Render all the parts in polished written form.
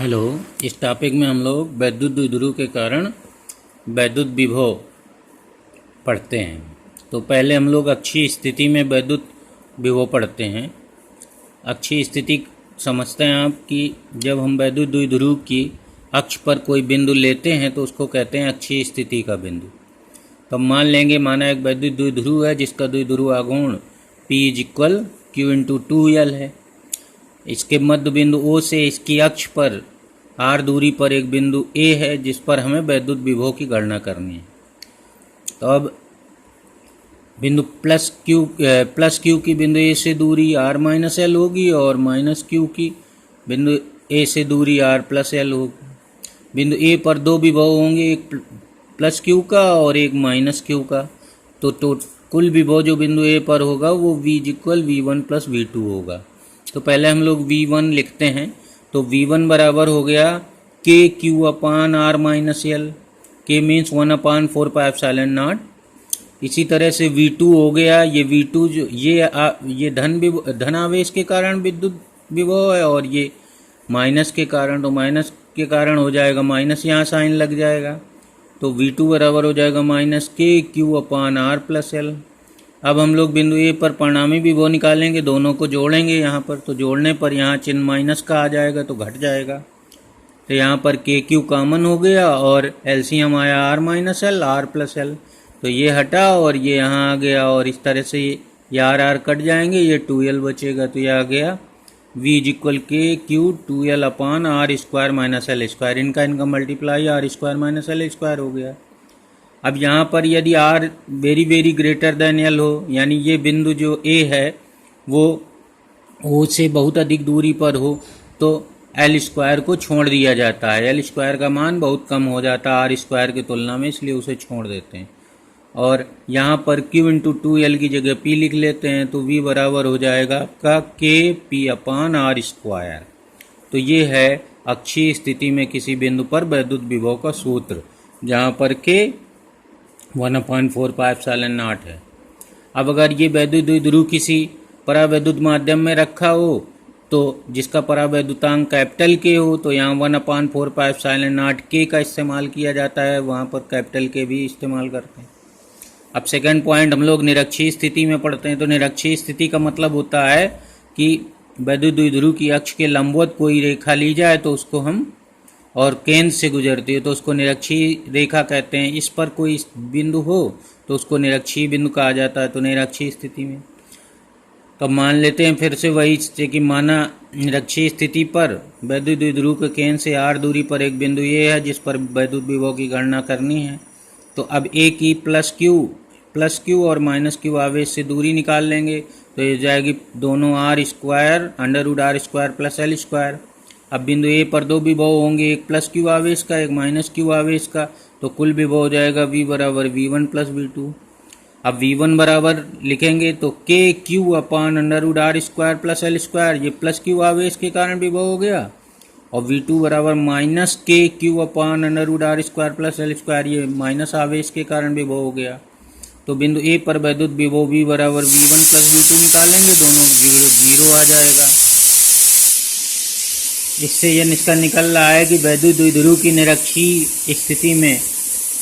Hello. इस topic में हम लोग वैद्युत द्विध्रुव के कारण वैद्युत विभव पढ़ते हैं। तो पहले हम लोग अक्षीय स्थिति में वैद्युत विभव पढ़ते हैं। अक्षीय स्थिति समझते हैं आप कि जब हम वैद्युत द्विध्रुव की अक्ष पर कोई बिंदु लेते हैं तो उसको कहते हैं अक्षीय स्थिति का बिंदु। तो मान लेंगे, माना एक वैद्युत द्विध्रुव है जिसका द्विध्रुव आघूर्ण P = Q/2L है। इसके मध्य बिंदु O से इसकी अक्ष पर r दूरी पर एक बिंदु A है जिस पर हमें वैद्युत विभव की गणना करनी है। तो अब बिंदु प्लस Q की बिंदु A से दूरी r-L होगी और -Q की बिंदु A से दूरी r+L होगी। बिंदु A पर दो विभव होंगे, एक +Q का और एक -Q का। तो कुल विभव जो बिंदु A पर होगा वो V = V1 + V2 होगा। तो पहले हम लोग V1 लिखते हैं। तो V1 बराबर हो गया KQ/r-L। K means 1/4πε0। इसी तरह से V2 हो गया, ये V2 जो ये धन आवेश के कारण विद्युत विभव है और ये माइनस के कारण, तो माइनस के कारण हो जाएगा माइनस, यहाँ साइन लग जाएगा। तो V2 बराबर हो जाएगा -KQ/r+L। अब हम लोग बिंदु A पर परिणामी विभव निकालेंगे, दोनों को जोड़ेंगे यहाँ पर। तो जोड़ने पर यहाँ चिन्ह माइनस का आ जाएगा तो घट जाएगा। तो यहाँ पर KQ कॉमन हो गया और एलसीएम आया r-L r+L। तो ये हटा और ये यहाँ आ गया और इस तरह से ये r कट जाएंगे, ये 2L बचेगा। तो ये आ गया V = KQ/2L/r²-L²। इनका मल्टीप्लाई r²-L² हो गया। अब यहाँ पर यदि r very greater than L हो, यानी ये बिंदु जो A है वो O से बहुत अधिक दूरी पर हो, तो L² को छोड़ दिया जाता है। L² का मान बहुत कम हो जाता है r² की तुलना में, इसलिए उसे छोड़ देते हैं। और यहाँ पर Q/2L की जगह P लिख लेते हैं। तो V बराबर हो जाएगा आपका KP/r²। तो ये है अक्षीय स्थिति में किसी बिंदु पर वैद्युत विभव का सूत्र, जहाँ पर K 1/4πε0 है। अब अगर ये वैद्युत द्विध्रुव किसी परावैद्युत माध्यम में रखा हो, तो जिसका परावैद्युतांक कैपिटल K हो, तो यहाँ 1/4πε0 K का इस्तेमाल किया जाता है, वहाँ पर कैपिटल K भी इस्तेमाल करते हैं। अब सेकंड पॉइंट हम लोग निरक्षीय स्थिति में पढ़ते हैं। तो निरक्षीय स्थिति का मतलब होता है कि वैद्युत द्विध्रुव की अक्ष के लंबवत कोई रेखा ली जाए तो उसको हम, और केंद्र से गुजरती है तो उसको निरक्षीय रेखा कहते हैं। इस पर कोई बिंदु हो तो उसको निरक्षीय बिंदु कहा जाता है। तो निरक्षीय स्थिति में तो मान लेते हैं फिर से वही कि माना निरक्षीय स्थिति पर वैद्युत द्विध्रुव के केंद्र से r दूरी पर एक बिंदु ये है जिस पर वैद्युत विभव की गणना करनी है। तो अब A की +Q और -Q आवेश से दूरी निकाल लेंगे। तो ये जाएगी दोनों r² √r² + L²। अब बिंदु A पर दो विभव होंगे, एक +Q आवेश का, एक -Q आवेश का। तो कुल विभव हो जाएगा V बराबर V1 + V2। अब V1 बराबर लिखेंगे तो KQ/r² + L², ये +Q आवेश के कारण विभव हो गया। और V2 बराबर -KQ/r² + L², ये माइनस आवेश के कारण विभव हो गया। तो बिंदु A पर वैद्युत विभव V बराबर V1 + V2 निकालेंगे, दोनों 0 आ जाएगा। इससे यह निकल रहा है कि वैद्युत द्विध्रुव की निरक्षीय स्थिति में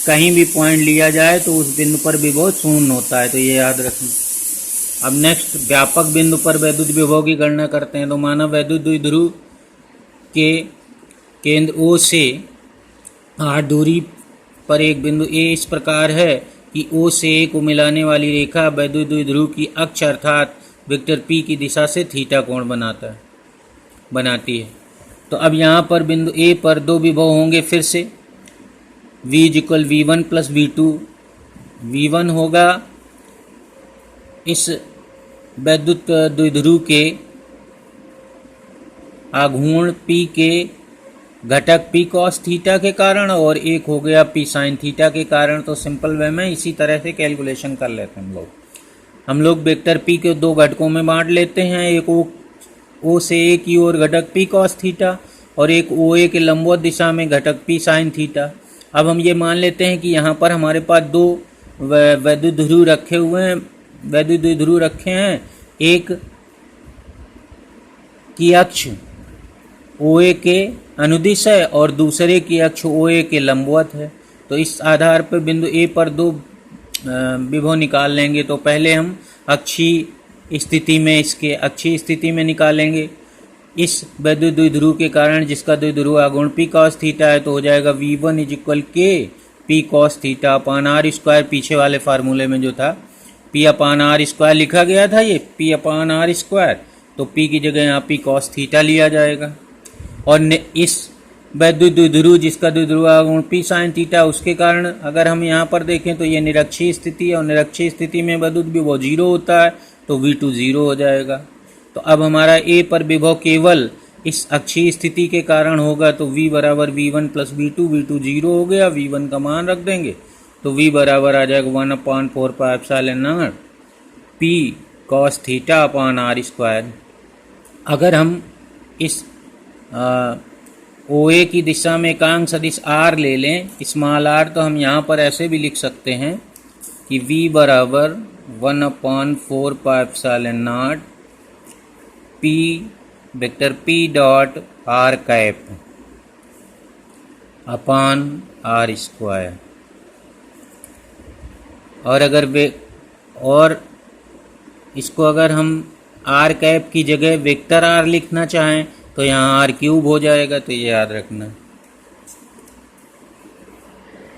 कहीं भी पॉइंट लिया जाए तो उस बिंदु पर विभव शून्य होता है। तो ये याद रखें। अब नेक्स्ट व्यापक बिंदु पर वैद्युत विभव की गणना करते हैं। तो माना वैद्युत द्विध्रुव के केंद्र O से r दूरी पर एक बिंदु A इस प्रकार है कि O से A को मिलाने वाली रेखा वैद्युत द्विध्रुव की अक्ष अर्थात वेक्टर P की दिशा से थीटा कोण बनाती है। तो अब यहाँ पर बिंदु A पर दो विभव होंगे, फिर से V = V1 + V2। V1 होगा इस वैद्युत द्विध्रुव के आघूर्ण P के घटक P cos थीटा के कारण, और एक हो गया P sin थीटा के कारण। तो सिंपल वे में इसी तरह से कैलकुलेशन कर लेते हैं हम लोग वेक्टर P के दो घटकों में बांट लेते हैं। एक O से A की ओर घटक P cos थीटा और एक OA के लंबवत दिशा में घटक P sin थीटा। अब हम ये मान लेते हैं कि यहाँ पर हमारे पास दो वैद्युत द्विध्रुव रखे हैं। एक की अक्ष ओ ए के अनुदिश है और दूसरे की अक्ष ओ ए के लंबवत है। तो इस आधार पर बिंदु ए पर दो विभव निकाल लेंगे। तो पहले हम अक्षीय स्थिति में इसके अक्षीय स्थिति में निकालेंगे। इस वैद्युत द्विध्रुव के कारण जिसका द्विध्रुव आघूर्ण पी कॉस थीटा है तो हो जाएगा V1 इक्वल के p cos theta upon r square. पीछे वाले फार्मूले में जो था पी अपान आर स्क्वायर लिखा गया था, ये पी अपान आर स्क्वायर, तो पी की जगह यहाँ पी कॉस थीटा लिया जाएगा। और इस वैद्युत द्विध्रुव जिसका द्विध्रुव आघूर्ण पी साइन थीटा, उसके कारण अगर हम यहाँ पर देखें तो ये निरक्षीय स्थिति है और निरक्षीय स्थिति में वैद्युत विभव 0 होता है, तो V2 0 हो जाएगा। तो अब हमारा ए पर विभव केवल इस अक्षीय स्थिति के कारण होगा, तो V बराबर V1 प्लस V2, V2 0 हो गया, V1 का मान रख देंगे तो V बराबर आ जाएगा 1/4 pi epsilon naught p cos theta upon r square. अगर हम इस ओ ए की दिशा में एकांक सदिश आर ले लें, स्मॉल आर, तो हम यहाँ पर ऐसे भी लिख सकते हैं कि V बराबर 1/4 pi epsilon naught p vector p dot r cap upon r square. और इसको अगर हम आर कैप की जगह वेक्टर आर लिखना चाहें तो यहाँ आर क्यूब हो जाएगा, तो ये याद रखना।